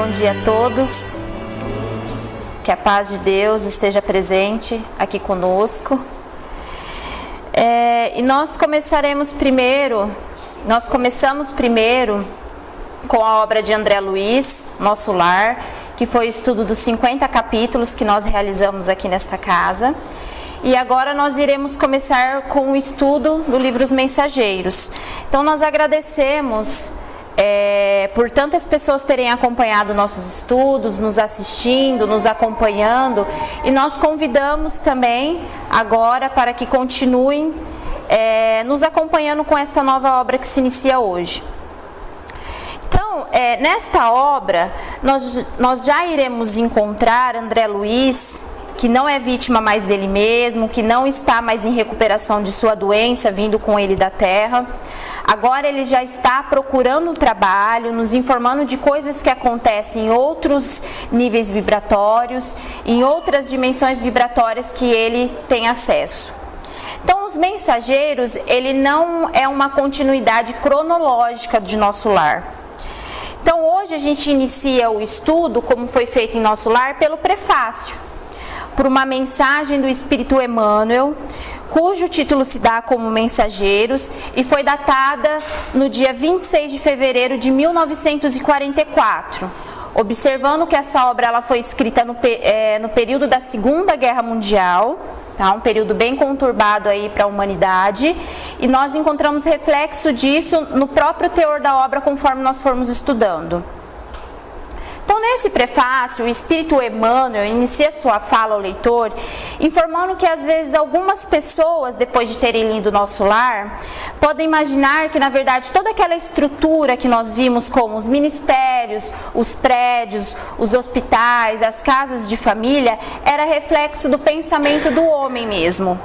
Bom dia a todos. Que a paz de Deus esteja presente aqui conosco. E nós começamos primeiro com a obra de André Luiz, Nosso Lar, que foi o estudo dos 50 capítulos que nós realizamos aqui nesta casa. E agora nós iremos começar com o estudo do livro Os Mensageiros. Então nós agradecemos por tantas pessoas terem acompanhado nossos estudos, nos assistindo, nos acompanhando, e nós convidamos também agora para que continuem nos acompanhando com essa nova obra que se inicia hoje. Então, nesta obra, nós já iremos encontrar André Luiz, que não é vítima mais dele mesmo, que não está mais em recuperação de sua doença, vindo com ele da terra. Agora ele já está procurando um trabalho, nos informando de coisas que acontecem em outros níveis vibratórios, em outras dimensões vibratórias que ele tem acesso. Então, os mensageiros, ele não é uma continuidade cronológica de Nosso Lar. Então, hoje a gente inicia o estudo, como foi feito em Nosso Lar, pelo prefácio, por uma mensagem do Espírito Emmanuel, cujo título se dá como Mensageiros, e foi datada no dia 26 de fevereiro de 1944, observando que essa obra ela foi escrita no período da Segunda Guerra Mundial, tá? Um período bem conturbado aí para a humanidade, e nós encontramos reflexo disso no próprio teor da obra conforme nós formos estudando. Então, nesse prefácio, o Espírito Emmanuel inicia sua fala ao leitor, informando que às vezes algumas pessoas, depois de terem lido Nosso Lar, podem imaginar que, na verdade, toda aquela estrutura que nós vimos, como os ministérios, os prédios, os hospitais, as casas de família, era reflexo do pensamento do homem mesmo.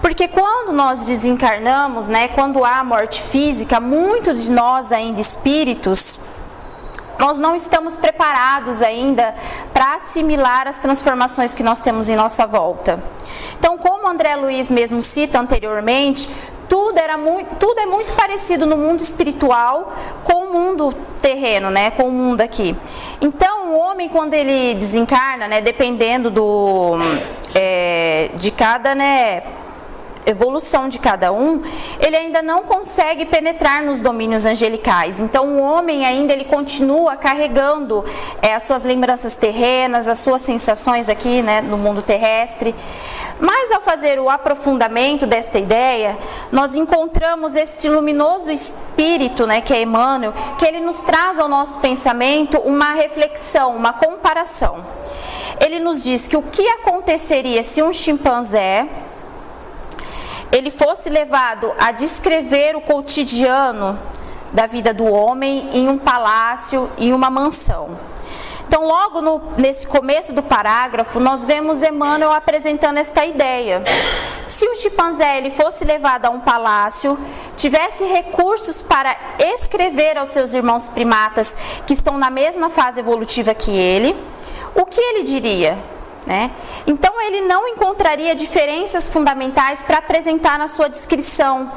Porque quando nós desencarnamos, quando há morte física, muitos de nós ainda espíritos, nós não estamos preparados ainda para assimilar as transformações que nós temos em nossa volta. Então, como André Luiz mesmo cita anteriormente, tudo é muito parecido no mundo espiritual com o mundo terreno, com o mundo aqui. Então, o homem, quando ele desencarna, dependendo de cada, evolução de cada um, ele ainda não consegue penetrar nos domínios angelicais. Então o homem ainda ele continua carregando as suas lembranças terrenas, as suas sensações aqui, no mundo terrestre. Mas ao fazer o aprofundamento desta ideia, nós encontramos este luminoso espírito, que é Emmanuel, que ele nos traz ao nosso pensamento uma reflexão, uma comparação. Ele nos diz que o que aconteceria se um chimpanzé ele fosse levado a descrever o cotidiano da vida do homem em um palácio, em uma mansão. Então, logo nesse começo do parágrafo, nós vemos Emmanuel apresentando esta ideia. Se o chimpanzé ele fosse levado a um palácio, tivesse recursos para escrever aos seus irmãos primatas que estão na mesma fase evolutiva que ele, o que ele diria? Então ele não encontraria diferenças fundamentais para apresentar na sua descrição.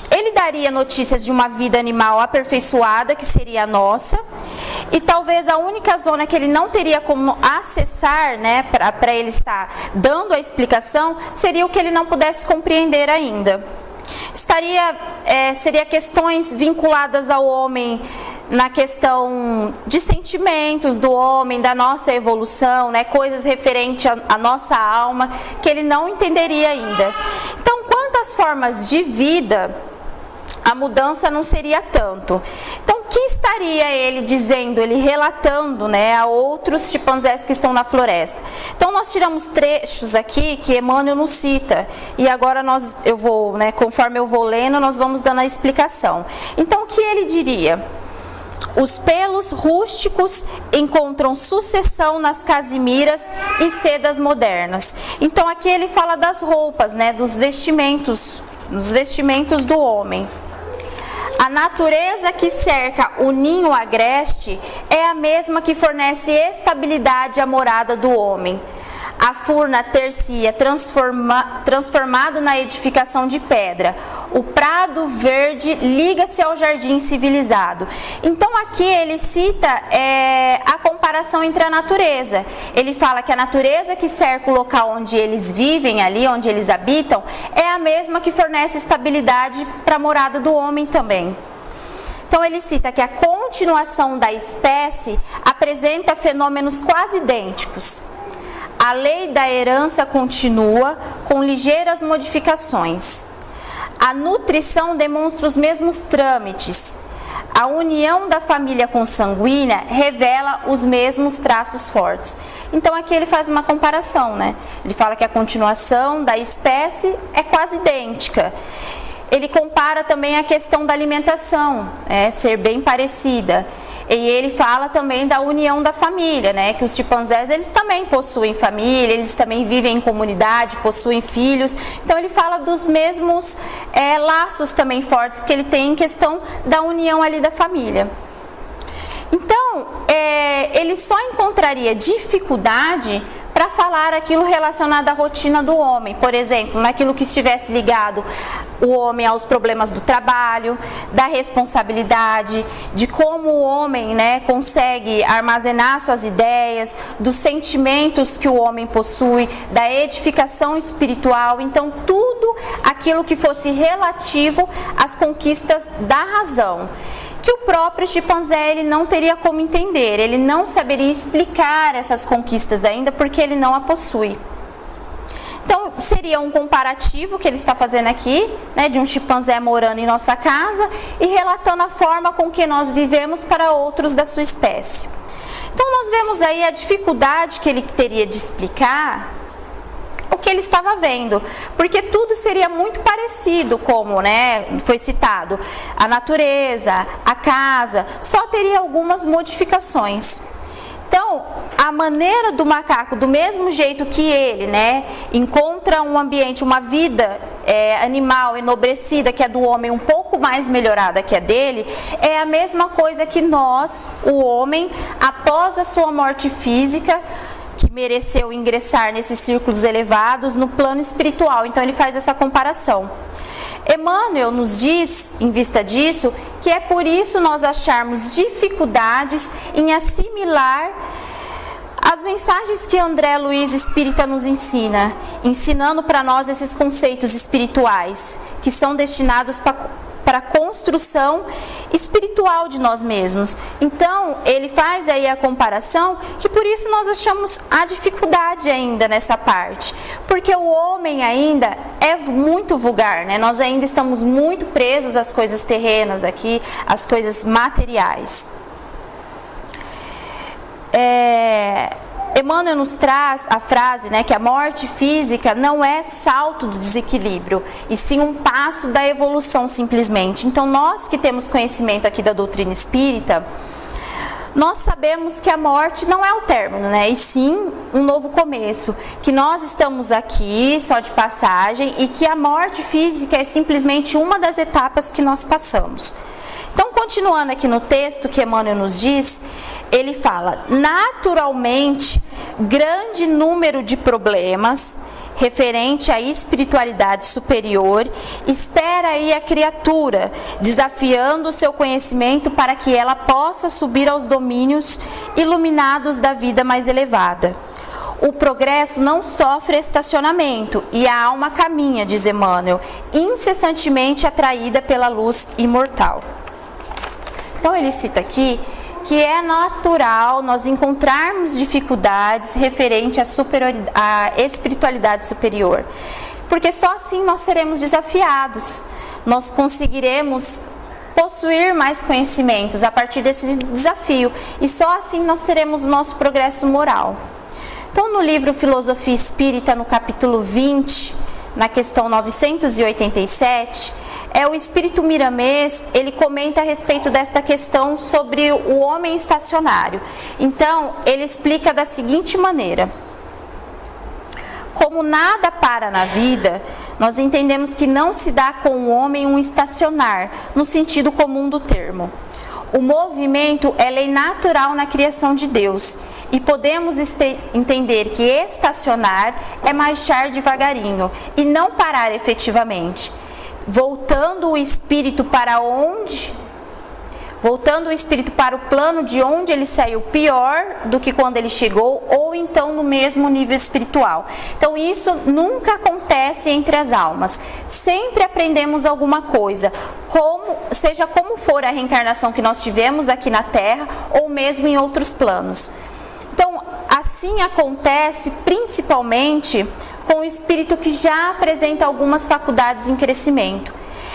Ele daria notícias de uma vida animal aperfeiçoada, que seria a nossa, e talvez a única zona que ele não teria como acessar, para ele estar dando a explicação, seria o que ele não pudesse compreender ainda. Seria questões vinculadas ao homem, na questão de sentimentos do homem, da nossa evolução, coisas referentes à nossa alma, que ele não entenderia ainda. Então, quanto às formas de vida, a mudança não seria tanto. Então, o que estaria ele dizendo, ele relatando, a outros chimpanzés que estão na floresta? Então, nós tiramos trechos aqui que Emmanuel nos cita, e agora conforme eu vou lendo, nós vamos dando a explicação. Então, o que ele diria? Os pelos rústicos encontram sucessão nas casimiras e sedas modernas. Então aqui ele fala das roupas, dos vestimentos do homem. A natureza que cerca o ninho agreste é a mesma que fornece estabilidade à morada do homem. a furna ter-se-ia transformado na edificação de pedra. O prado verde liga-se ao jardim civilizado. Então aqui ele cita a comparação entre a natureza. Ele fala que a natureza que cerca o local onde eles vivem, ali onde eles habitam, é a mesma que fornece estabilidade para a morada do homem também. Então ele cita que a continuação da espécie apresenta fenômenos quase idênticos. A lei da herança continua, com ligeiras modificações. A nutrição demonstra os mesmos trâmites. A união da família consanguínea revela os mesmos traços fortes. Então aqui ele faz uma comparação, né? Ele fala que a continuação da espécie é quase idêntica. Ele compara também a questão da alimentação, ser bem parecida. E ele fala também da união da família, né? Que os chimpanzés, eles também possuem família, eles também vivem em comunidade, possuem filhos. Então ele fala dos mesmos laços também fortes que ele tem em questão da união ali da família. Então, ele só encontraria dificuldade para falar aquilo relacionado à rotina do homem, por exemplo, naquilo que estivesse ligado o homem aos problemas do trabalho, da responsabilidade, de como o homem, consegue armazenar suas ideias, dos sentimentos que o homem possui, da edificação espiritual. Então, tudo aquilo que fosse relativo às conquistas da razão, que o próprio chimpanzé ele não teria como entender, ele não saberia explicar essas conquistas ainda, porque ele não a possui. Então, seria um comparativo que ele está fazendo aqui, de um chimpanzé morando em nossa casa e relatando a forma com que nós vivemos para outros da sua espécie. Então, nós vemos aí a dificuldade que ele teria de explicar o que ele estava vendo, porque tudo seria muito parecido, como foi citado, a natureza, a casa, só teria algumas modificações. Então, a maneira do macaco, do mesmo jeito que ele, encontra um ambiente, uma vida animal enobrecida, que é do homem um pouco mais melhorada que a dele, é a mesma coisa que nós, o homem, após a sua morte física, que mereceu ingressar nesses círculos elevados no plano espiritual. Então ele faz essa comparação. Emmanuel nos diz, em vista disso, que é por isso nós acharmos dificuldades em assimilar as mensagens que André Luiz Espírita nos ensina, ensinando para nós esses conceitos espirituais, que são destinados para a construção espiritual de nós mesmos. Então, ele faz aí a comparação, que por isso nós achamos a dificuldade ainda nessa parte, porque o homem ainda é muito vulgar, nós ainda estamos muito presos às coisas terrenas aqui, às coisas materiais. Emmanuel nos traz a frase, que a morte física não é salto do desequilíbrio, e sim um passo da evolução simplesmente. Então nós que temos conhecimento aqui da doutrina espírita, nós sabemos que a morte não é o término, e sim um novo começo, que nós estamos aqui só de passagem e que a morte física é simplesmente uma das etapas que nós passamos. Então, continuando aqui no texto que Emmanuel nos diz, ele fala: naturalmente, grande número de problemas referente à espiritualidade superior espera aí a criatura, desafiando o seu conhecimento para que ela possa subir aos domínios iluminados da vida mais elevada. O progresso não sofre estacionamento e a alma caminha, diz Emmanuel, incessantemente atraída pela luz imortal. Então ele cita aqui que é natural nós encontrarmos dificuldades referente à espiritualidade superior, porque só assim nós seremos desafiados, nós conseguiremos possuir mais conhecimentos a partir desse desafio, e só assim nós teremos o nosso progresso moral. Então no livro Filosofia Espírita, no capítulo 20, na questão 987, o Espírito Miramês, ele comenta a respeito desta questão sobre o homem estacionário. Então, ele explica da seguinte maneira: como nada para na vida, nós entendemos que não se dá com o homem um estacionar, no sentido comum do termo. O movimento é lei natural na criação de Deus, e podemos entender que estacionar é marchar devagarinho e não parar efetivamente, voltando o espírito para o plano de onde ele saiu pior do que quando ele chegou, ou então no mesmo nível espiritual. Então isso nunca acontece entre as almas. Sempre aprendemos alguma coisa, seja como for a reencarnação que nós tivemos aqui na Terra, ou mesmo em outros planos. Então, assim acontece principalmente com o espírito que já apresenta algumas faculdades em crescimento.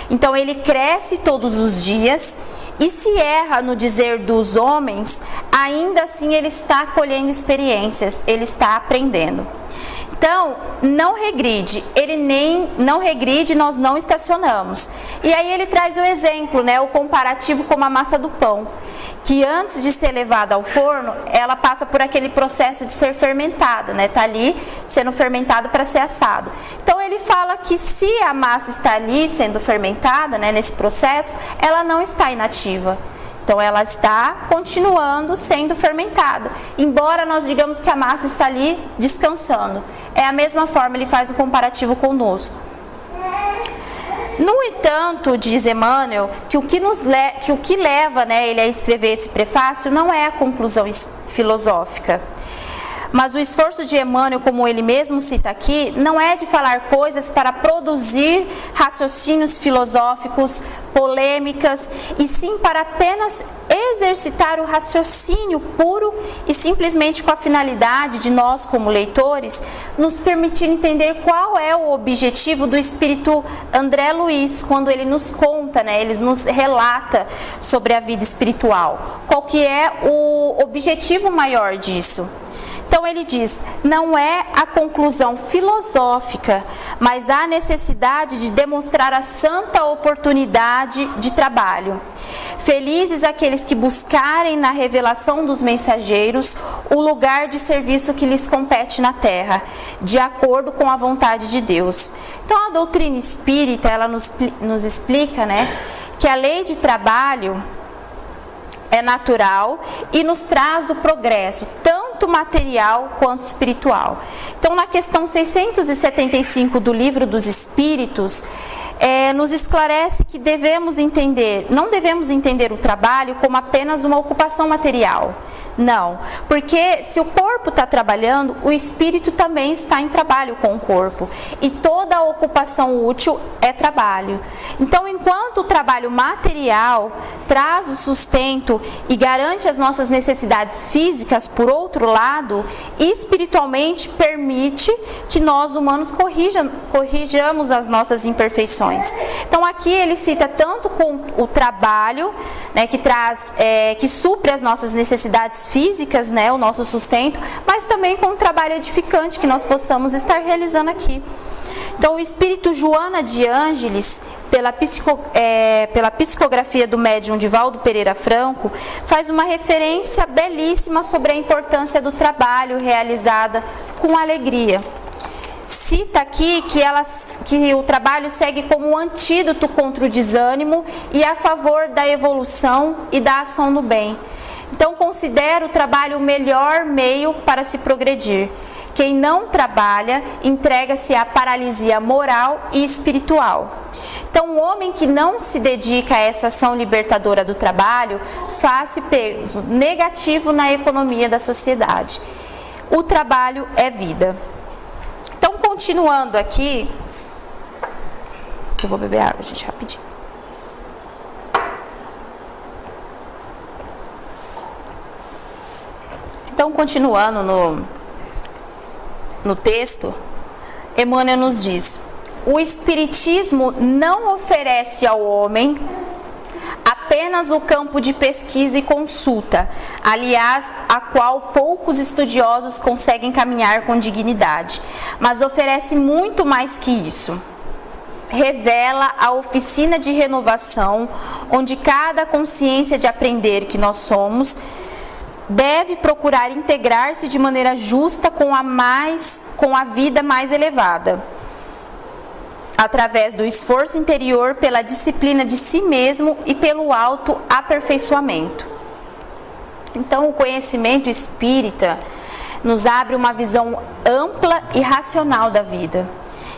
Então ele cresce todos os dias, e se erra no dizer dos homens, ainda assim ele está colhendo experiências, ele está aprendendo. Então, não regride, nós não estacionamos. E aí ele traz o exemplo, né, o comparativo com a massa do pão, que antes de ser levada ao forno, ela passa por aquele processo de ser fermentada, né, tá ali sendo fermentado para ser assado. Então ele fala que se a massa está ali sendo fermentada, né, nesse processo, ela não está inativa. Então ela está continuando sendo fermentada, embora nós digamos que a massa está ali descansando. É a mesma forma, ele faz o comparativo conosco. No entanto, diz Emmanuel, que o que leva, né, ele a escrever esse prefácio não é a conclusão filosófica. Mas o esforço de Emmanuel, como ele mesmo cita aqui, não é de falar coisas para produzir raciocínios filosóficos, polêmicas, e sim para apenas exercitar o raciocínio puro e simplesmente com a finalidade de nós, como leitores, nos permitir entender qual é o objetivo do espírito André Luiz, quando ele nos conta, né, ele nos relata sobre a vida espiritual. Qual que é o objetivo maior disso? Então ele diz, não é a conclusão filosófica, mas a necessidade de demonstrar a santa oportunidade de trabalho. Felizes aqueles que buscarem na revelação dos mensageiros o lugar de serviço que lhes compete na terra, de acordo com a vontade de Deus. Então a doutrina espírita, ela nos explica, né, que a lei de trabalho é natural e nos traz o progresso, tanto material quanto espiritual. Então, na questão 675 do Livro dos Espíritos, nos esclarece que não devemos entender o trabalho como apenas uma ocupação material. Não, porque se o corpo está trabalhando, o espírito também está em trabalho com o corpo. E toda ocupação útil é trabalho. Então, enquanto o trabalho material traz o sustento e garante as nossas necessidades físicas, por outro lado, espiritualmente permite que nós humanos corrijamos as nossas imperfeições. Então, aqui ele cita tanto com o trabalho, né, que supre as nossas necessidades físicas, né, o nosso sustento, mas também com o trabalho edificante que nós possamos estar realizando aqui. Então, o espírito Joana de Ângeles, pela psicografia do médium Divaldo Pereira Franco, faz uma referência belíssima sobre a importância do trabalho realizado com alegria. Cita aqui que o trabalho segue como um antídoto contra o desânimo e a favor da evolução e da ação no bem. Então, considera o trabalho o melhor meio para se progredir. Quem não trabalha, entrega-se à paralisia moral e espiritual. Então, o homem que não se dedica a essa ação libertadora do trabalho, faz peso negativo na economia da sociedade. O trabalho é vida. Então, continuando aqui, eu vou beber água, gente, rapidinho. Então, continuando no texto, Emmanuel nos diz: o Espiritismo não oferece ao homem apenas o campo de pesquisa e consulta, aliás, a qual poucos estudiosos conseguem caminhar com dignidade, mas oferece muito mais que isso. Revela a oficina de renovação, onde cada consciência de aprender que nós somos deve procurar integrar-se de maneira justa com a vida mais elevada, através do esforço interior, pela disciplina de si mesmo e pelo autoaperfeiçoamento. Então, o conhecimento espírita nos abre uma visão ampla e racional da vida,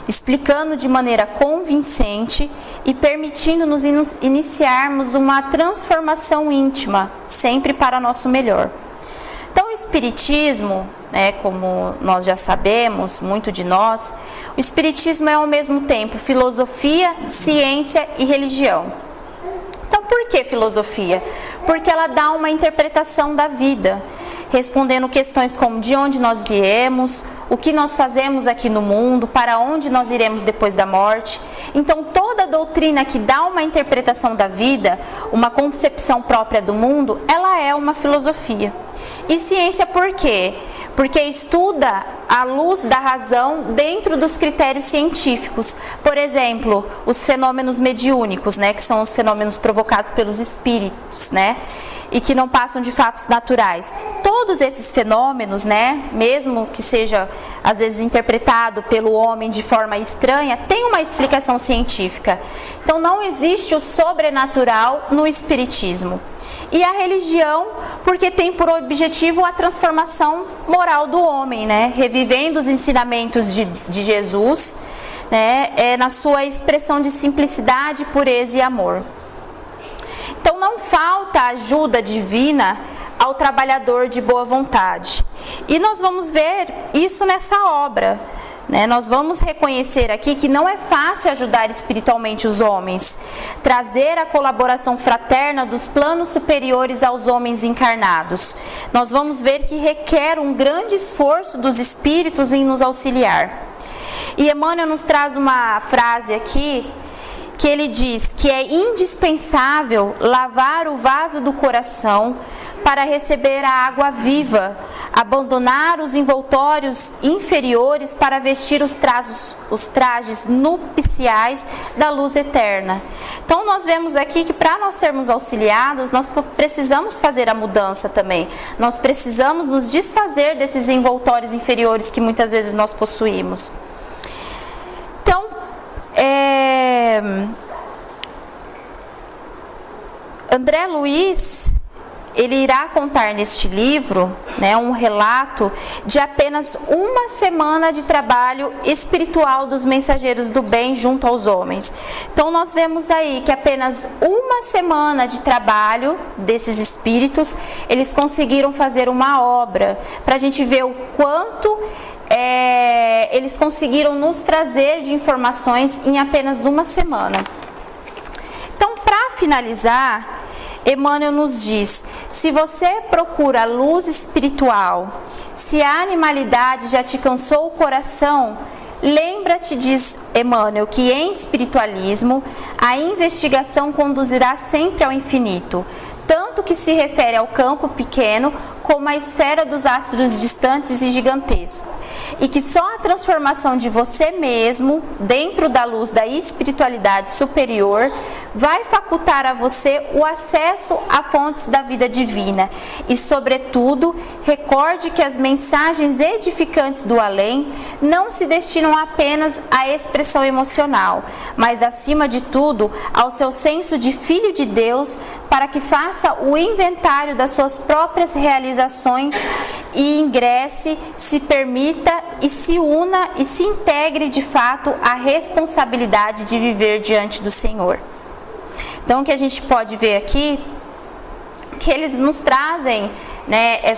explicando de maneira convincente e permitindo-nos iniciarmos uma transformação íntima, sempre para nosso melhor. Então, o Espiritismo, como nós já sabemos, muito de nós, o Espiritismo é ao mesmo tempo filosofia, ciência e religião. Então, por que filosofia? Porque ela dá uma interpretação da vida, respondendo questões como de onde nós viemos, o que nós fazemos aqui no mundo, para onde nós iremos depois da morte. Então, toda doutrina que dá uma interpretação da vida, uma concepção própria do mundo, ela é uma filosofia. E ciência por quê? Porque estuda à luz da razão dentro dos critérios científicos. Por exemplo, os fenômenos mediúnicos, que são os fenômenos provocados pelos espíritos, e que não passam de fatos naturais. Todos esses fenômenos, mesmo que seja às vezes interpretado pelo homem de forma estranha, tem uma explicação científica. Então não existe o sobrenatural no espiritismo. E a religião, porque tem por objetivo a transformação moral do homem, revivendo os ensinamentos de Jesus, na sua expressão de simplicidade, pureza e amor. Então não falta ajuda divina ao trabalhador de boa vontade. E nós vamos ver isso nessa obra. Nós vamos reconhecer aqui que não é fácil ajudar espiritualmente os homens, trazer a colaboração fraterna dos planos superiores aos homens encarnados. Nós vamos ver que requer um grande esforço dos espíritos em nos auxiliar. E Emmanuel nos traz uma frase aqui, que ele diz que é indispensável lavar o vaso do coração para receber a água viva, abandonar os envoltórios inferiores para vestir os trajes nupciais da luz eterna. Então nós vemos aqui que para nós sermos auxiliados, nós precisamos fazer a mudança também. Nós precisamos nos desfazer desses envoltórios inferiores que muitas vezes nós possuímos. Então, André Luiz, ele irá contar neste livro, um relato de apenas uma semana de trabalho espiritual dos mensageiros do bem junto aos homens. Então nós vemos aí que apenas uma semana de trabalho desses espíritos, eles conseguiram fazer uma obra, para a gente ver o quanto eles conseguiram nos trazer de informações em apenas uma semana. Então, para finalizar, Emmanuel nos diz: se você procura a luz espiritual, se a animalidade já te cansou o coração, lembra-te, diz Emmanuel, que em espiritualismo a investigação conduzirá sempre ao infinito, tanto que se refere ao campo pequeno como à esfera dos astros distantes e gigantescos, e que só a transformação de você mesmo dentro da luz da espiritualidade superior vai facultar a você o acesso a fontes da vida divina. E, sobretudo, recorde que as mensagens edificantes do além não se destinam apenas à expressão emocional, mas, acima de tudo, ao seu senso de filho de Deus, para que faça o inventário das suas próprias realizações e ingresse, se permita e se una e se integre de fato à responsabilidade de viver diante do Senhor. Então, o que a gente pode ver aqui, que eles nos trazem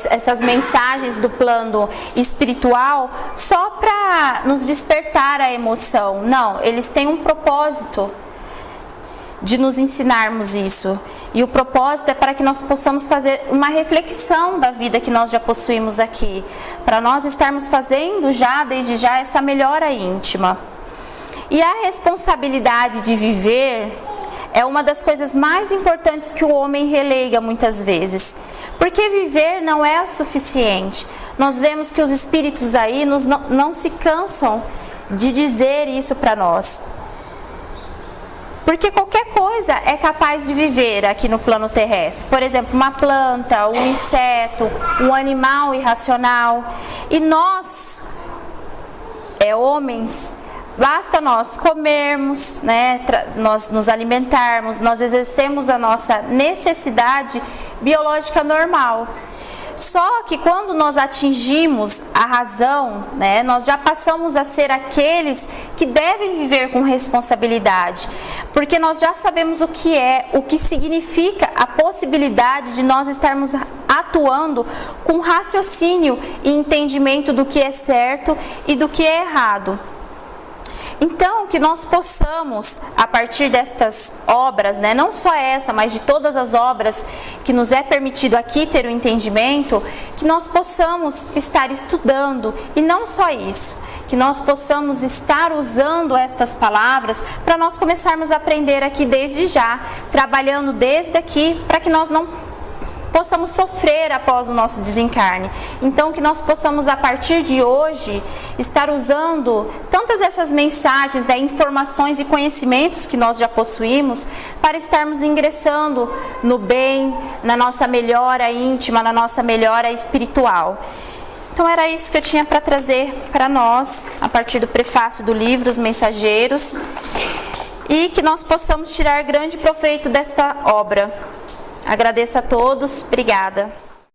essas mensagens do plano espiritual só para nos despertar a emoção. Não, eles têm um propósito de nos ensinarmos isso. E o propósito é para que nós possamos fazer uma reflexão da vida que nós já possuímos aqui, para nós estarmos fazendo desde já essa melhora íntima. E a responsabilidade de viver é uma das coisas mais importantes que o homem relega muitas vezes, porque viver não é o suficiente. Nós vemos que os espíritos aí não se cansam de dizer isso para nós. Porque qualquer coisa é capaz de viver aqui no plano terrestre. Por exemplo, uma planta, um inseto, um animal irracional. E nós, homens, basta nós comermos, né, nós nos alimentarmos, nós exercemos a nossa necessidade biológica normal. Só que quando nós atingimos a razão, né, nós já passamos a ser aqueles que devem viver com responsabilidade, porque nós já sabemos o que significa a possibilidade de nós estarmos atuando com raciocínio e entendimento do que é certo e do que é errado. Então, que nós possamos, a partir destas obras, né, não só essa, mas de todas as obras que nos é permitido aqui ter o entendimento, que nós possamos estar estudando, e não só isso, que nós possamos estar usando estas palavras para nós começarmos a aprender aqui desde já, trabalhando desde aqui, para que nós não possamos sofrer após o nosso desencarne. Então, que nós possamos, a partir de hoje, estar usando tantas essas mensagens, né, informações e conhecimentos que nós já possuímos, para estarmos ingressando no bem, na nossa melhora íntima, na nossa melhora espiritual. Então, era isso que eu tinha para trazer para nós, a partir do prefácio do livro Os Mensageiros, e que nós possamos tirar grande proveito desta obra. Agradeço a todos, obrigada.